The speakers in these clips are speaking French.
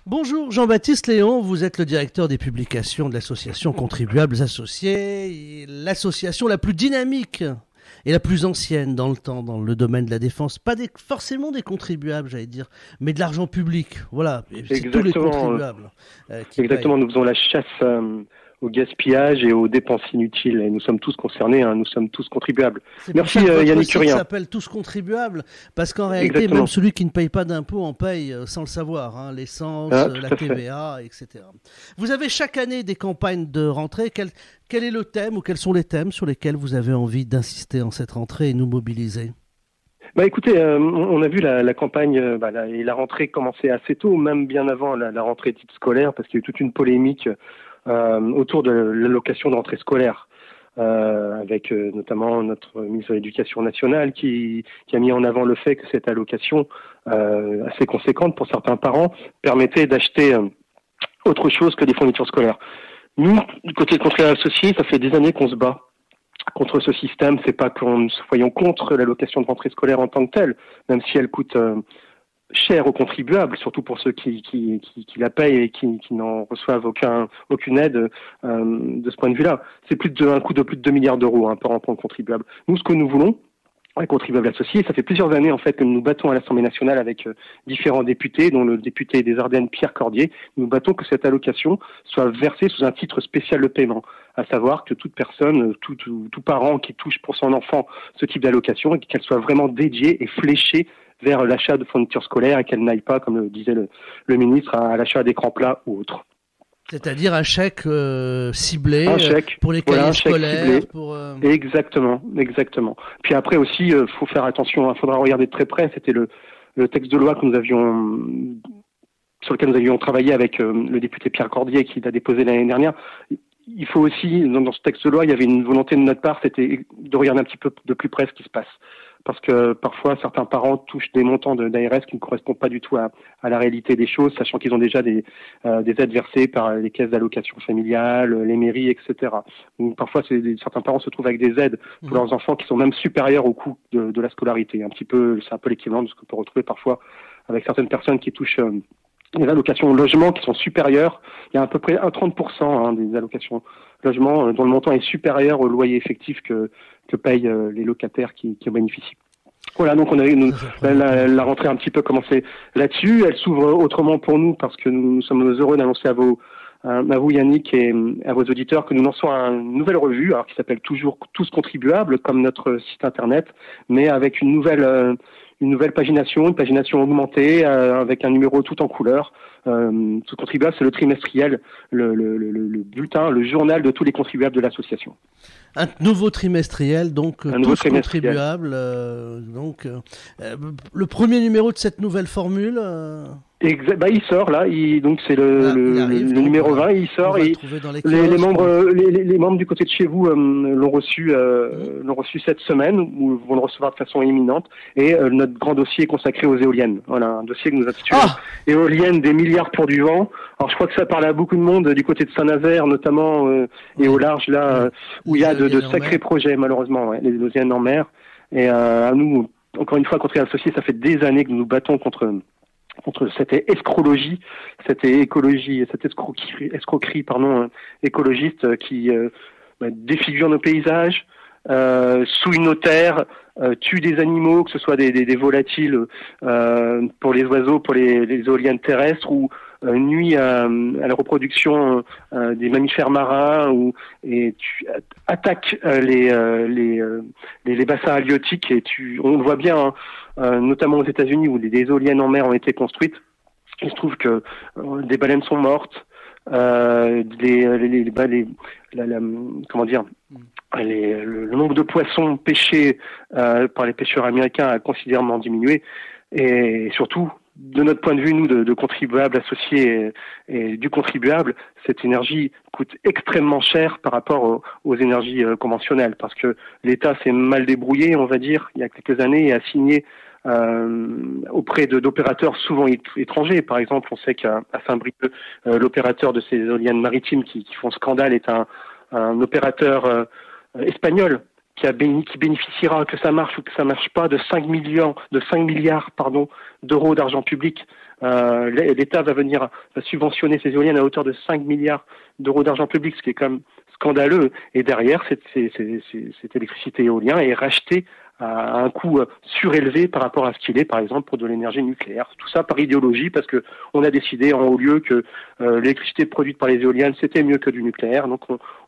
Bonjour Jean-Baptiste Léon, vous êtes le directeur des publications de l'association Contribuables Associés, l'association la plus dynamique et la plus ancienne dans le temps dans le domaine de la défense. Pas forcément des contribuables, j'allais dire, mais de l'argent public. Voilà, c'est tous les contribuables qui Exactement, payent. nous faisons la chasse au gaspillage et aux dépenses inutiles. Et nous sommes tous concernés, nous sommes tous contribuables. C'est Merci pour ça que votre Yannick site Curien. s'appelle Tous contribuables, parce qu'en réalité, Exactement. même celui qui ne paye pas d'impôts en paye sans le savoir, hein, l'essence, Tout la à fait. TVA, etc. Vous avez chaque année des campagnes de rentrée. Quel est le thème ou quels sont les thèmes sur lesquels vous avez envie d'insister en cette rentrée et nous mobiliser? Écoutez, on a vu la campagne et la rentrée commencer assez tôt, même bien avant la rentrée dite scolaire, parce qu'il y a eu toute une polémique autour de l'allocation de rentrée scolaire, avec notamment notre ministre de l'Éducation nationale qui a mis en avant le fait que cette allocation assez conséquente pour certains parents permettait d'acheter autre chose que des fournitures scolaires. Nous, du côté de Contribuables Associés, ça fait des années qu'on se bat contre ce système. C'est pas qu'on soyons contre l'allocation de rentrée scolaire en tant que telle, même si elle coûte cher aux contribuables, surtout pour ceux qui la payent et qui n'en reçoivent aucune aide de ce point de vue-là. C'est un coût de plus de 2 milliards d'euros par an pour le contribuable. Nous, ce que nous voulons, les contribuables associés, ça fait plusieurs années en fait que nous nous battons à l'Assemblée nationale avec différents députés, dont le député des Ardennes Pierre Cordier. Nous nous battons que cette allocation soit versée sous un titre spécial de paiement, à savoir que toute personne, tout parent qui touche pour son enfant ce type d'allocation, et qu'elle soit vraiment dédiée et fléchée vers l'achat de fournitures scolaires et qu'elle n'aille pas, comme le disait le ministre, à l'achat d'écrans plats ou autres. C'est-à-dire un chèque ciblé Un chèque, pour les cahiers scolaires. Exactement. Puis après aussi, faut faire attention, il faudra regarder de très près. C'était le texte de loi sur lequel nous avions travaillé avec le député Pierre Cordier qui l'a déposé l'année dernière. Il faut aussi, dans ce texte de loi, il y avait une volonté de notre part, c'était de regarder un petit peu de plus près ce qui se passe. Parce que parfois, certains parents touchent des montants d'ARS qui ne correspondent pas du tout à la réalité des choses, sachant qu'ils ont déjà des aides versées par les caisses d'allocation familiale, les mairies, etc. Donc, parfois, certains parents se trouvent avec des aides pour leurs enfants qui sont même supérieures au coût de la scolarité. C'est un peu l'équivalent de ce qu'on peut retrouver parfois avec certaines personnes qui touchent des allocations logement qui sont supérieures. Il y a à peu près 30% des allocations logement dont le montant est supérieur au loyer effectif que payent les locataires qui en bénéficient. Voilà, donc on a la rentrée un petit peu commencé là-dessus. Elle s'ouvre autrement pour nous parce que nous sommes heureux d'annoncer à vous Yannick et à vos auditeurs que nous lançons une nouvelle revue qui s'appelle toujours Tous contribuables comme notre site internet, mais avec une nouvelle pagination, une pagination augmentée avec un numéro tout en couleur. Tous contribuables, c'est le trimestriel, le bulletin, le journal de tous les contribuables de l'association. Un nouveau trimestriel, donc tous contribuables. Le premier numéro de cette nouvelle formule. Il sort là, donc c'est le numéro 20, il sort et les membres du côté de chez vous l'ont reçu cette semaine, ou vont le recevoir de façon imminente, et notre grand dossier est consacré aux éoliennes. Voilà, un dossier que nous intitulons Éoliennes, des milliards pour du vent. Alors je crois que ça parle à beaucoup de monde du côté de Saint-Nazaire notamment et au large là où il y a de sacrés projets malheureusement, les éoliennes en mer. Et à nous, encore une fois, Contribuables Associés, ça fait des années que nous nous battons contre cette escrologie, cette escroquerie écologiste qui défigure nos paysages, souille nos terres, tue des animaux, que ce soit des volatiles pour les oiseaux, pour les éoliennes terrestres, ou nuit à la reproduction des mammifères marins, et attaque les bassins halieutiques, et on le voit bien, notamment aux États-Unis où des éoliennes en mer ont été construites. Il se trouve que des baleines sont mortes, le nombre de poissons pêchés par les pêcheurs américains a considérablement diminué, et surtout, de notre point de vue, nous, de contribuables associés et du contribuable, cette énergie coûte extrêmement cher par rapport aux énergies conventionnelles, parce que l'État s'est mal débrouillé, on va dire, il y a quelques années, et a signé auprès d'opérateurs souvent étrangers. Par exemple, on sait qu'à Saint-Brieuc, l'opérateur de ces éoliennes maritimes qui font scandale est un opérateur espagnol qui bénéficiera, que ça marche ou que ça marche pas, de 5 milliards d'euros d'argent public L'État va venir subventionner ces éoliennes à hauteur de 5 milliards d'euros d'argent public, ce qui est quand même scandaleux. Et derrière, cette électricité éolienne est rachetée à un coût surélevé par rapport à ce qu'il est, par exemple, pour de l'énergie nucléaire. Tout ça par idéologie, parce que on a décidé en haut lieu que l'électricité produite par les éoliennes, c'était mieux que du nucléaire. Donc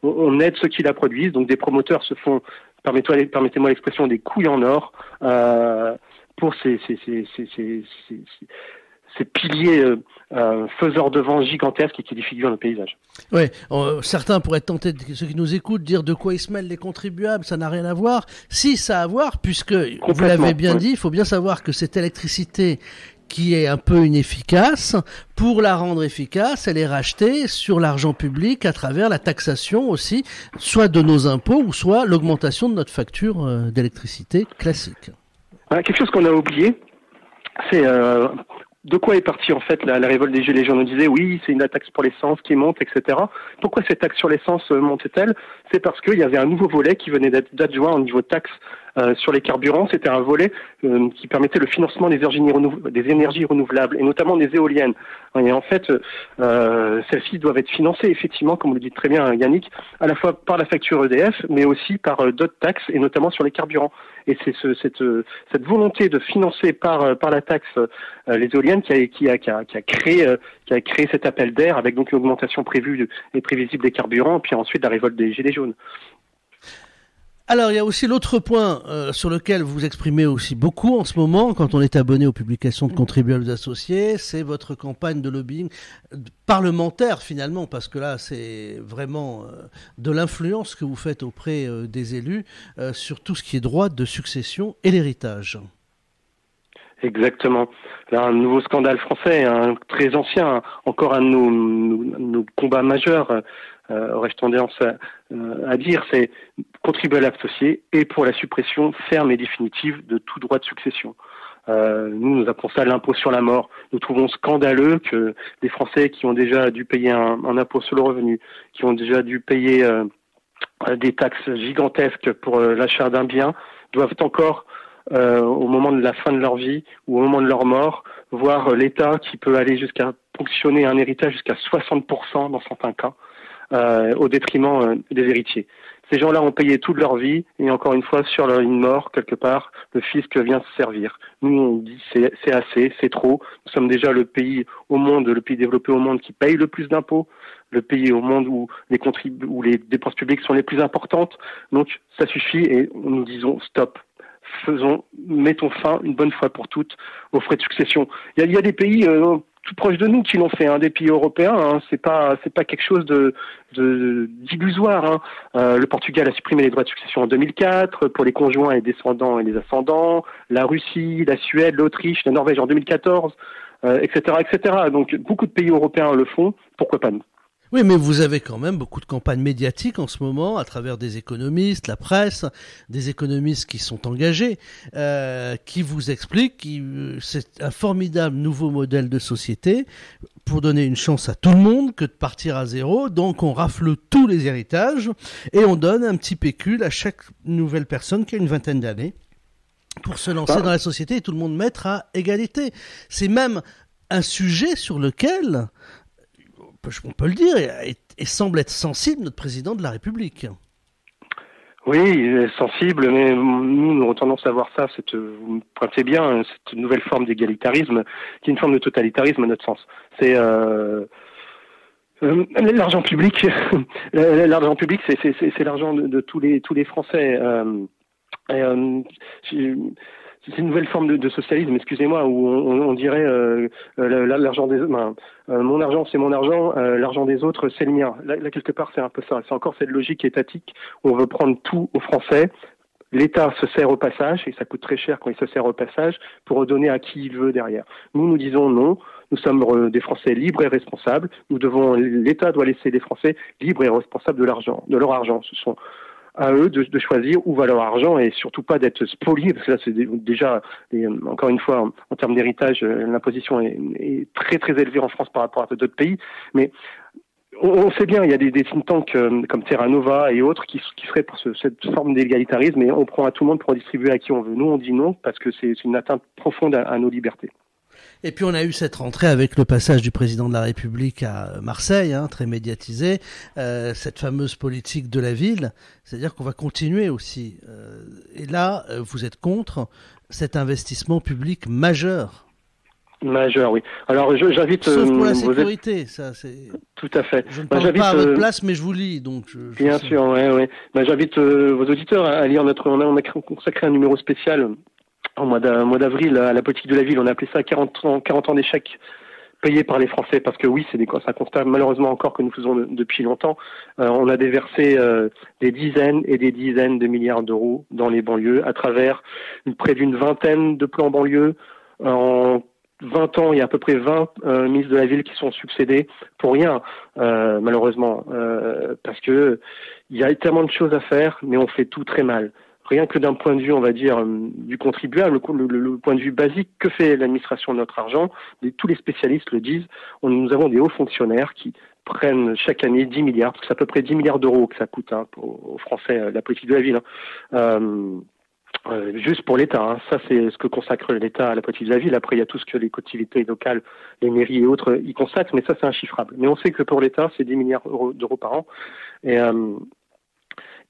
on aide ceux qui la produisent. Donc des promoteurs se font, permettez-moi l'expression, des couilles en or pour ces piliers faiseurs de vent gigantesques et qui défigurent le paysage. Oui, certains pourraient être tentés, ceux qui nous écoutent, dire de quoi ils se mêlent les contribuables, ça n'a rien à voir. Si, ça a à voir, puisque, vous l'avez bien dit, il faut bien savoir que cette électricité qui est un peu inefficace, pour la rendre efficace, elle est rachetée sur l'argent public à travers la taxation aussi, soit de nos impôts ou soit l'augmentation de notre facture d'électricité classique. Quelque chose qu'on a oublié, c'est de quoi est partie en fait la révolte des Gilets jaunes. On disait oui, c'est une taxe pour l'essence qui monte, etc. Pourquoi cette taxe sur l'essence montait-elle? C'est parce qu'il y avait un nouveau volet qui venait d'être adjoint au niveau taxe sur les carburants. C'était un volet qui permettait le financement des énergies renouvelables et notamment des éoliennes. Et en fait, celles-ci doivent être financées effectivement, comme vous le dites très bien Yannick, à la fois par la facture EDF, mais aussi par d'autres taxes et notamment sur les carburants. Et c'est cette volonté de financer par la taxe les éoliennes qui a créé cet appel d'air avec donc l'augmentation prévue et prévisible des carburants, puis ensuite la révolte des Gilets jaunes. Alors, il y a aussi l'autre point sur lequel vous exprimez aussi beaucoup en ce moment, quand on est abonné aux publications de contribuables associés, c'est votre campagne de lobbying parlementaire finalement, parce que là, c'est vraiment de l'influence que vous faites auprès des élus sur tout ce qui est droit de succession et l'héritage. Exactement. Là, un nouveau scandale français, très ancien, encore un de nos combats majeurs, aurais-je tendance à dire, c'est contribuer à l'associé et pour la suppression ferme et définitive de tout droit de succession. Nous appelons ça l'impôt sur la mort. Nous trouvons scandaleux que des Français qui ont déjà dû payer un impôt sur le revenu, qui ont déjà dû payer des taxes gigantesques pour l'achat d'un bien, doivent encore au moment de la fin de leur vie ou au moment de leur mort, voir l'État qui peut aller jusqu'à ponctionner un héritage jusqu'à 60% dans certains cas, au détriment des héritiers. Ces gens-là ont payé toute leur vie et encore une fois, sur leur ligne mort, quelque part, le fisc vient se servir. Nous, on dit c'est assez, c'est trop. Nous sommes déjà le pays au monde, le pays développé au monde qui paye le plus d'impôts, le pays au monde où les dépenses publiques sont les plus importantes. Donc, ça suffit et nous disons stop. Mettons fin une bonne fois pour toutes aux frais de succession. Il y a des pays tout proches de nous qui l'ont fait, des pays européens. C'est pas quelque chose d'illusoire. Le Portugal a supprimé les droits de succession en 2004 pour les conjoints et descendants et les ascendants. La Russie, la Suède, l'Autriche, la Norvège en 2014, etc., etc. Donc beaucoup de pays européens le font. Pourquoi pas nous? Oui, mais vous avez quand même beaucoup de campagnes médiatiques en ce moment, à travers des économistes, la presse, des économistes qui sont engagés, qui vous expliquent que c'est un formidable nouveau modèle de société pour donner une chance à tout le monde que de partir à zéro. Donc on rafle tous les héritages et on donne un petit pécule à chaque nouvelle personne qui a une vingtaine d'années pour se lancer dans la société et tout le monde mettre à égalité. C'est même un sujet sur lequel... on peut le dire, et semble être sensible notre président de la République. Oui, il est sensible, mais nous avons tendance à voir ça, vous me pointez bien, cette nouvelle forme d'égalitarisme, qui est une forme de totalitarisme à notre sens. C'est l'argent public. L'argent public, c'est l'argent de tous les Français. C'est une nouvelle forme de socialisme, excusez-moi, où on dirait l'argent des mon argent c'est mon argent, l'argent des autres c'est le mien. Là quelque part c'est un peu ça. C'est encore cette logique étatique où on veut prendre tout aux Français. L'État se sert au passage et ça coûte très cher quand il se sert au passage pour redonner à qui il veut derrière. Nous disons non. Nous sommes des Français libres et responsables. L'État doit laisser les Français libres et responsables de leur argent. Ce sont à eux de choisir où va leur argent et surtout pas d'être spoliés, parce que là c'est déjà, encore une fois, en termes d'héritage, l'imposition est très très élevée en France par rapport à d'autres pays, mais on sait bien, il y a des think tanks comme Terra Nova et autres qui seraient pour cette forme d'égalitarisme, et on prend à tout le monde pour redistribuer à qui on veut. Nous on dit non, parce que c'est une atteinte profonde à nos libertés. Et puis on a eu cette rentrée avec le passage du président de la République à Marseille, très médiatisé, cette fameuse politique de la ville, c'est-à-dire qu'on va continuer aussi. Et là, vous êtes contre cet investissement public majeur. Majeur, oui. Alors j'invite... Sauf pour la sécurité, ça c'est... Tout à fait. Je ne parle pas à votre place, mais je vous lis, donc... Bien sûr, ouais. J'invite vos auditeurs à lire on a consacré un numéro spécial au mois d'avril à la politique de la ville. On a appelé ça 40 ans d'échecs payés par les Français, parce que oui, c'est un constat malheureusement encore que nous faisons depuis longtemps. On a déversé des dizaines et des dizaines de milliards d'euros dans les banlieues à travers près d'une vingtaine de plans banlieues. En 20 ans, il y a à peu près 20 ministres de la ville qui sont succédés pour rien, malheureusement, parce que il y a tellement de choses à faire, mais on fait tout très mal. Rien que d'un point de vue, on va dire, du contribuable, le point de vue basique, que fait l'administration de notre argent? Tous les spécialistes le disent. Nous avons des hauts fonctionnaires qui prennent chaque année 10 milliards, parce que c'est à peu près 10 milliards d'euros que ça coûte aux Français, la politique de la ville. Juste pour l'État, ça c'est ce que consacre l'État à la politique de la ville. Après, il y a tout ce que les collectivités locales, les mairies et autres y consacrent, mais ça c'est inchiffrable. Mais on sait que pour l'État, c'est 10 milliards d'euros par an.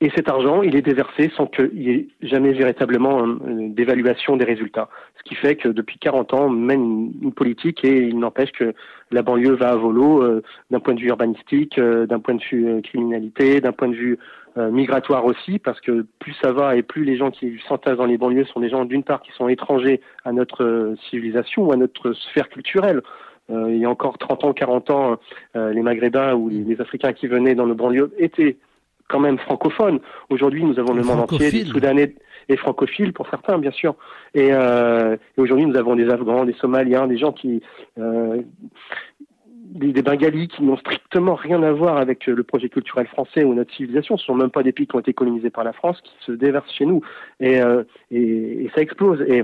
Et cet argent, il est déversé sans qu'il y ait jamais véritablement d'évaluation des résultats. Ce qui fait que depuis 40 ans, on mène une politique et il n'empêche que la banlieue va à volo d'un point de vue urbanistique, d'un point de vue criminalité, d'un point de vue migratoire aussi, parce que plus ça va et plus les gens qui s'entassent dans les banlieues sont des gens d'une part qui sont étrangers à notre civilisation ou à notre sphère culturelle. Il y a encore 30 ans, 40 ans, les Maghrébins ou les Africains qui venaient dans nos banlieues étaient quand même francophones. Aujourd'hui, nous avons le monde entier, des Soudanais et francophiles pour certains, bien sûr. Et aujourd'hui, nous avons des Afghans, des Somaliens, des gens qui... des Bengalis qui n'ont strictement rien à voir avec le projet culturel français ou notre civilisation. Ce ne sont même pas des pays qui ont été colonisés par la France, qui se déversent chez nous. Et ça explose. Et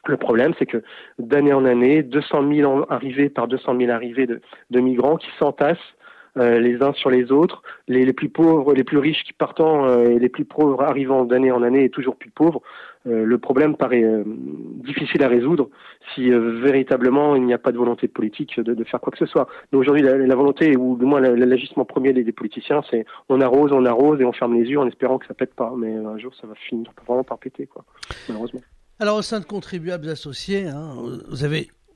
le problème, c'est que d'année en année, 200 000 arrivées par 200 000 arrivées de migrants qui s'entassent les uns sur les autres, les plus pauvres, les plus riches qui partant et les plus pauvres arrivant d'année en année et toujours plus pauvres. Le problème paraît difficile à résoudre si véritablement il n'y a pas de volonté politique de faire quoi que ce soit. Donc aujourd'hui, la volonté, ou du moins l'agissement premier des politiciens, c'est on arrose et on ferme les yeux en espérant que ça pète pas. Mais un jour, ça va finir vraiment par péter, quoi, malheureusement. Alors au sein de Contribuables Associés,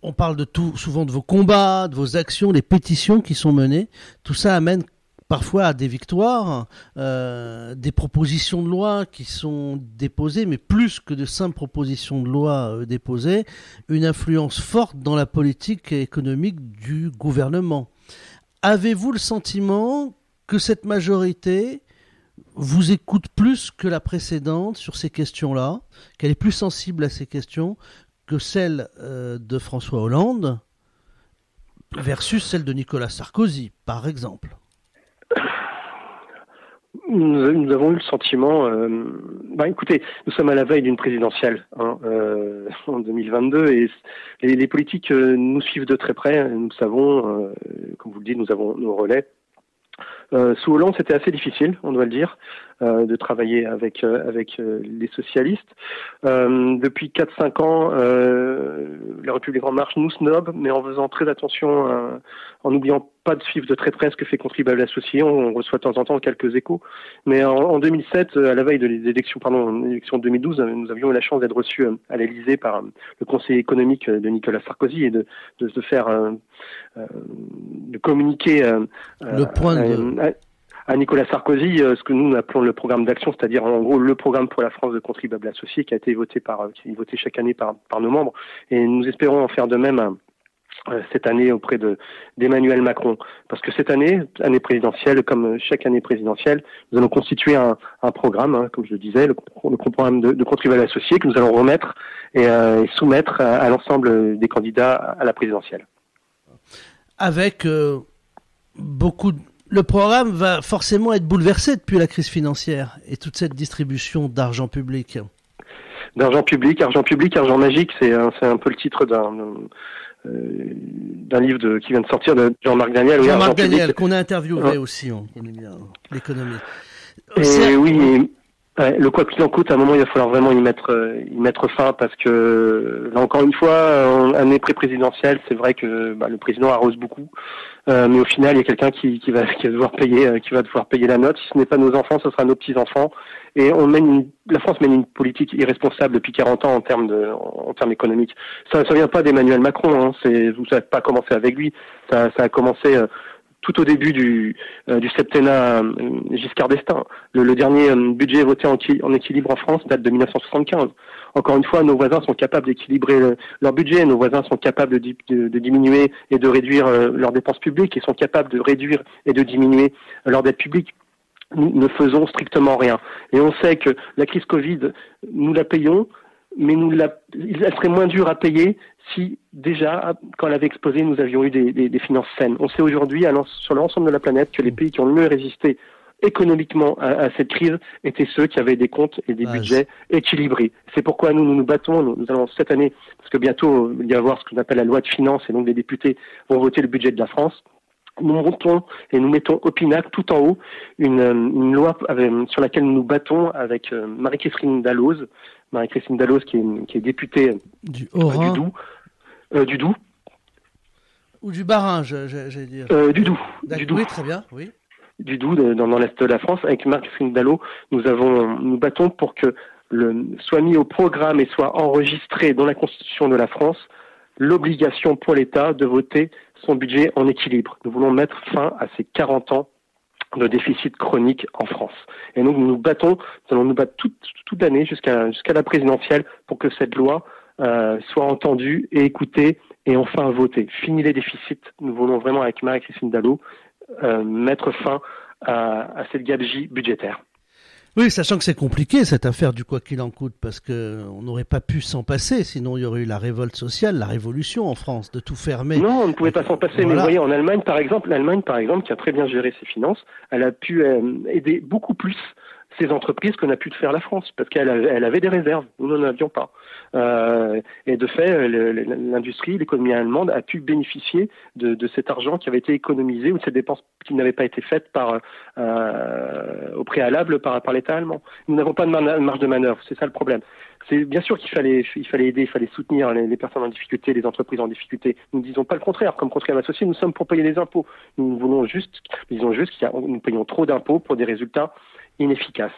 on parle souvent de vos combats, de vos actions, des pétitions qui sont menées. Tout ça amène parfois à des victoires, des propositions de loi qui sont déposées, mais plus que de simples propositions de loi déposées, une influence forte dans la politique économique du gouvernement. Avez-vous le sentiment que cette majorité vous écoute plus que la précédente sur ces questions-là, qu'elle est plus sensible à ces questions que celle de François Hollande versus celle de Nicolas Sarkozy, par exemple? Nous avons eu le sentiment... écoutez, nous sommes à la veille d'une présidentielle en 2022 et les politiques nous suivent de très près. Nous savons, comme vous le dites, nous avons nos relais. Sous Hollande, c'était assez difficile, on doit le dire, de travailler avec les socialistes. Depuis 4-5 ans, la République en marche nous snob, mais en faisant très attention, en n'oubliant pas de suivre de très près ce que fait Contribuables Associés. On reçoit de temps en temps quelques échos. Mais en 2007, à la veille de l'élection 2012, nous avions eu la chance d'être reçus à l'Élysée par le conseiller économique de Nicolas Sarkozy et de faire de communiquer à Nicolas Sarkozy ce que nous appelons le programme d'action, c'est-à-dire en gros le programme pour la France de Contribuables Associés qui a été voté qui est voté chaque année par nos membres, et nous espérons en faire de même cette année auprès d'Emmanuel Macron, parce que cette année présidentielle, comme chaque année présidentielle, nous allons constituer un programme, comme je le disais, le programme de Contribuables Associés que nous allons remettre et soumettre à l'ensemble des candidats à la présidentielle. Avec le programme va forcément être bouleversé depuis la crise financière et toute cette distribution d'argent public. D'argent public, argent magique, c'est un peu le titre d'un livre qui vient de sortir de Jean-Marc Daniel. Jean-Marc Daniel, qu'on a interviewé aussi, on connaît bien l'économie. Oui, Ouais, le quoi qu'il en coûte, à un moment, il va falloir vraiment y mettre fin parce que, là encore une fois, en année pré-présidentielle, c'est vrai que le président arrose beaucoup, mais au final, il y a quelqu'un qui va devoir payer la note. Si ce n'est pas nos enfants, ce sera nos petits-enfants. Et la France mène une politique irresponsable depuis 40 ans en termes économiques. Ça vient pas d'Emmanuel Macron, hein. Vous savez pas commencé avec lui. Ça a commencé tout au début du septennat Giscard d'Estaing. Le dernier budget voté en équilibre en France date de 1975. Encore une fois, nos voisins sont capables d'équilibrer leur budget, nos voisins sont capables de diminuer et de réduire leurs dépenses publiques, et sont capables de réduire et de diminuer leur dette publique. Nous ne faisons strictement rien. Et on sait que la crise Covid, nous la payons, mais elle serait moins dure à payer si déjà, quand elle avait explosé, nous avions eu des finances saines. On sait aujourd'hui, sur l'ensemble de la planète, que les pays qui ont le mieux résisté économiquement à cette crise étaient ceux qui avaient des comptes et des budgets équilibrés. C'est pourquoi nous nous battons. Nous allons cette année, parce que bientôt il va y avoir ce qu'on appelle la loi de finances, et donc les députés vont voter le budget de la France. Nous montons et nous mettons au pinacle, tout en haut, une loi sur laquelle nous nous battons avec Marie-Christine Dalloz. Marie-Christine Dalloz qui est députée du Doubs. Du Doubs. Ou du Bas-Rhin, j'allais dire. Du Doubs. Oui, très bien, oui. Du Doubs, dans l'est de la France. Avec Marie-Christine Dalloz, nous battons pour que soit mis au programme et soit enregistré dans la Constitution de la France l'obligation pour l'État de voter son budget en équilibre. Nous voulons mettre fin à ces 40 ans de déficit chronique en France. Et donc nous allons nous battre toute l'année jusqu'à la présidentielle pour que cette loi soit entendue et écoutée et enfin votée. Fini les déficits. Nous voulons vraiment, avec Marie-Christine Dalloz, mettre fin à cette gabegie budgétaire. Oui, sachant que c'est compliqué cette affaire du quoi qu'il en coûte, parce que on n'aurait pas pu s'en passer, sinon il y aurait eu la révolte sociale, la révolution en France, de tout fermer. Non, on ne pouvait pas s'en passer. Voilà. Mais vous voyez, en Allemagne, par exemple, qui a très bien géré ses finances, elle a pu aider beaucoup plus ces entreprises que n'a pu faire la France, parce qu'elle avait des réserves, nous n'en avions pas. Et de fait, l'industrie, l'économie allemande a pu bénéficier de cet argent qui avait été économisé, ou de ces dépenses qui n'avaient pas été faites au préalable par l'État allemand. Nous n'avons pas de marge de manœuvre, c'est ça le problème. C'est bien sûr qu'il fallait aider, il fallait soutenir les personnes en difficulté, les entreprises en difficulté. Nous ne disons pas le contraire. Comme Contribuables associés, nous sommes pour payer les impôts. Nous disons juste que nous payons trop d'impôts pour des résultats inefficaces.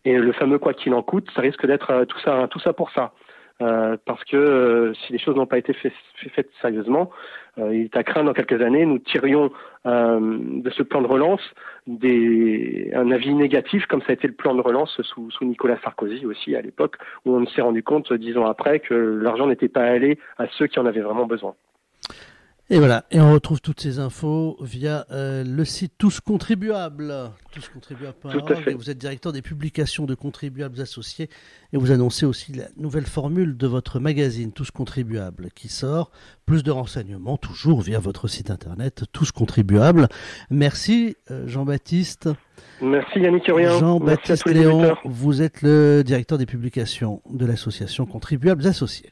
Et le fameux quoi qu'il en coûte, ça risque d'être tout ça pour ça. Parce que si les choses n'ont pas été faites sérieusement, il est à craindre dans quelques années, nous tirions de ce plan de relance un avis négatif, comme ça a été le plan de relance sous Nicolas Sarkozy aussi à l'époque, où on s'est rendu compte 10 ans après que l'argent n'était pas allé à ceux qui en avaient vraiment besoin. Et voilà, et on retrouve toutes ces infos via le site Tous Contribuables, touscontribuables.org. Et vous êtes directeur des publications de Contribuables Associés, et vous annoncez aussi la nouvelle formule de votre magazine Tous Contribuables qui sort. Plus de renseignements toujours via votre site internet Tous Contribuables. Merci Jean-Baptiste. Merci Yannick Urien. Jean-Baptiste Léon, vous êtes le directeur des publications de l'association Contribuables Associés.